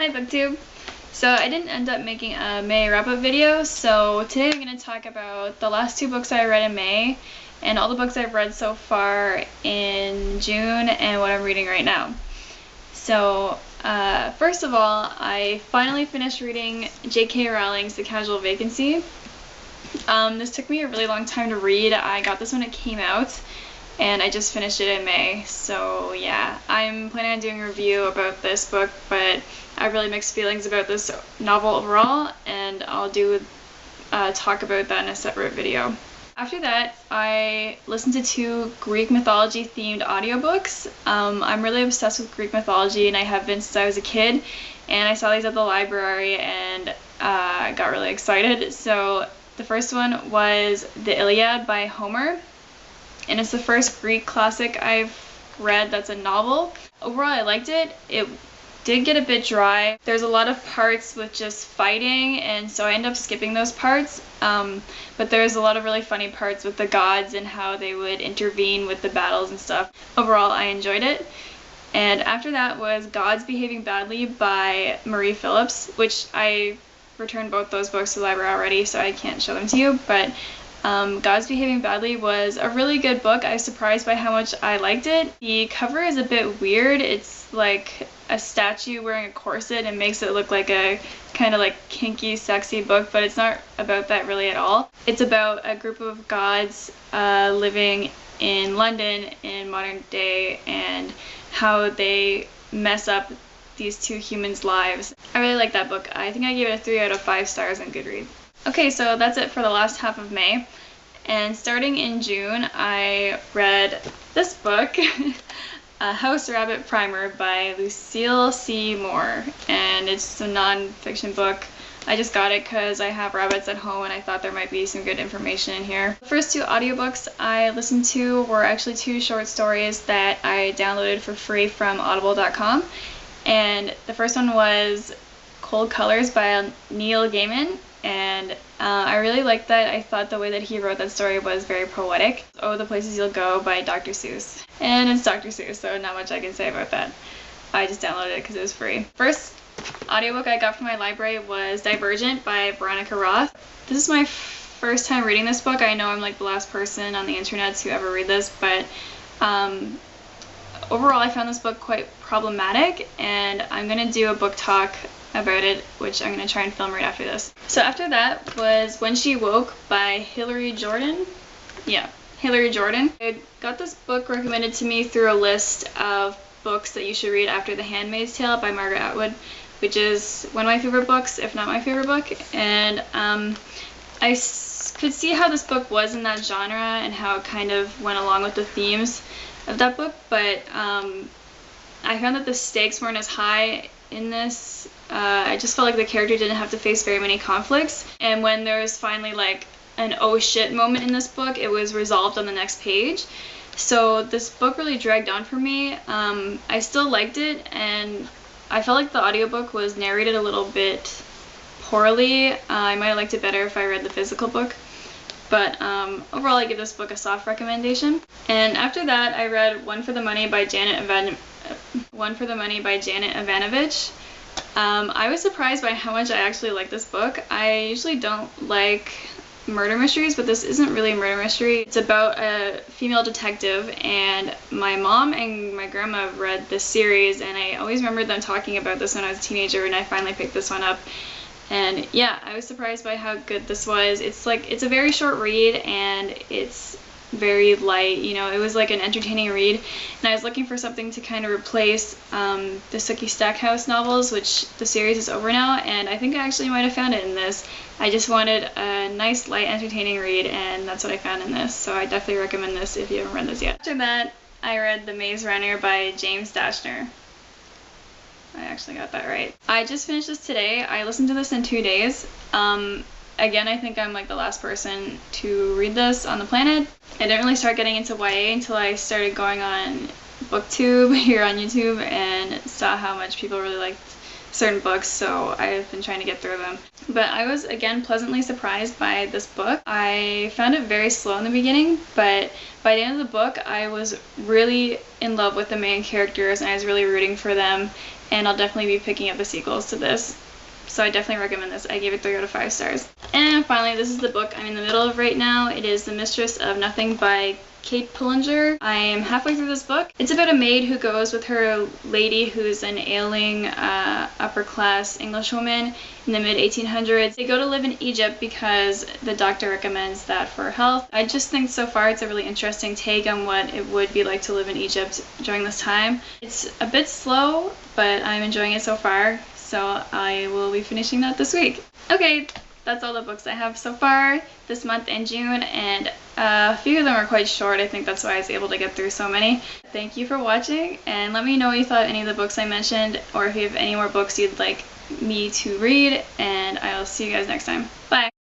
Hi BookTube! So I didn't end up making a May wrap-up video, so today I'm going to talk about the last 2 books I read in May and all the books I've read so far in June and what I'm reading right now. So first of all, I finally finished reading J.K. Rowling's The Casual Vacancy. This took me a really long time to read. I got this when it came out and I just finished it in May, so yeah, I'm planning on doing a review about this book, but I have really mixed feelings about this novel overall, and I'll do talk about that in a separate video. After that, I listened to 2 Greek mythology themed audiobooks. I'm really obsessed with Greek mythology, and I have been since I was a kid, and I saw these at the library and I got really excited. So the first one was The Iliad by Homer, and it's the first Greek classic I've read that's a novel. Overall, I liked it. It did get a bit dry. There's a lot of parts with just fighting, and so I end up skipping those parts. But there's a lot of really funny parts with the gods and how they would intervene with the battles and stuff. Overall, I enjoyed it. And after that was Gods Behaving Badly by Marie Phillips, which I returned both those books to the library already, so I can't show them to you, but Gods Behaving Badly was a really good book. I was surprised by how much I liked it. The cover is a bit weird. It's like a statue wearing a corset and makes it look like a kind of like kinky, sexy book, but it's not about that really at all. It's about a group of gods living in London in modern day and how they mess up these 2 humans' lives. I really like that book. I think I gave it a 3 out of 5 stars on Goodreads. Okay, so that's it for the last half of May, and starting in June I read this book, A House Rabbit Primer by Lucille C. Moore, and it's a non-fiction book. I just got it because I have rabbits at home and I thought there might be some good information in here. The first 2 audiobooks I listened to were actually 2 short stories that I downloaded for free from audible.com, and the first one was Cold Colors by Neil Gaiman. And I really liked that. I thought the way that he wrote that story was very poetic. Oh, the Places You'll Go by Dr. Seuss. And it's Dr. Seuss, so not much I can say about that. I just downloaded it because it was free. First audiobook I got from my library was Divergent by Veronica Roth. This is my first time reading this book. I know I'm like the last person on the internet to ever read this, but overall I found this book quite problematic, and I'm going to do a book talk about it, which I'm going to try and film right after this. So after that was When She Woke by Hilary Jordan. Yeah, Hilary Jordan. I got this book recommended to me through a list of books that you should read after The Handmaid's Tale by Margaret Atwood, which is one of my favorite books, if not my favorite book. And I could see how this book was in that genre and how it kind of went along with the themes of that book, but I found that the stakes weren't as high in this. I just felt like the character didn't have to face very many conflicts, and when there was finally like an oh shit moment in this book, it was resolved on the next page. So this book really dragged on for me. I still liked it, and I felt like the audiobook was narrated a little bit poorly. I might have liked it better if I read the physical book, but overall I give this book a soft recommendation. And after that I read One for the Money by Janet Evanovich. I was surprised by how much I actually like this book. I usually don't like murder mysteries, but this isn't really a murder mystery. It's about a female detective, and my mom and my grandma have read this series, and I always remember them talking about this when I was a teenager, and I finally picked this one up. And yeah, I was surprised by how good this was. It's a very short read, and it's very light, you know, it was like an entertaining read, and I was looking for something to kind of replace the Sookie Stackhouse novels, which the series is over now, and I think I actually might have found it in this. I just wanted a nice, light, entertaining read, and that's what I found in this, so I definitely recommend this if you haven't read this yet. After that, I read The Maze Runner by James Dashner. I actually got that right. I just finished this today. I listened to this in 2 days. Again, I think I'm like the last person to read this on the planet. I didn't really start getting into YA until I started going on BookTube here on YouTube and saw how much people really liked certain books, so I've been trying to get through them. But I was again pleasantly surprised by this book. I found it very slow in the beginning, but by the end of the book I was really in love with the main characters and I was really rooting for them, and I'll definitely be picking up the sequels to this. So I definitely recommend this. I gave it 3 out of 5 stars. And finally, this is the book I'm in the middle of right now. It is The Mistress of Nothing by Kate Pullinger. I am halfway through this book. It's about a maid who goes with her lady who's an ailing upper-class Englishwoman in the mid-1800s. They go to live in Egypt because the doctor recommends that for health. I just think so far it's a really interesting take on what it would be like to live in Egypt during this time. It's a bit slow, but I'm enjoying it so far, so I will be finishing that this week. Okay, that's all the books I have so far this month in June, and a few of them are quite short. I think that's why I was able to get through so many. Thank you for watching, and let me know what you thought of any of the books I mentioned, or if you have any more books you'd like me to read, and I'll see you guys next time. Bye!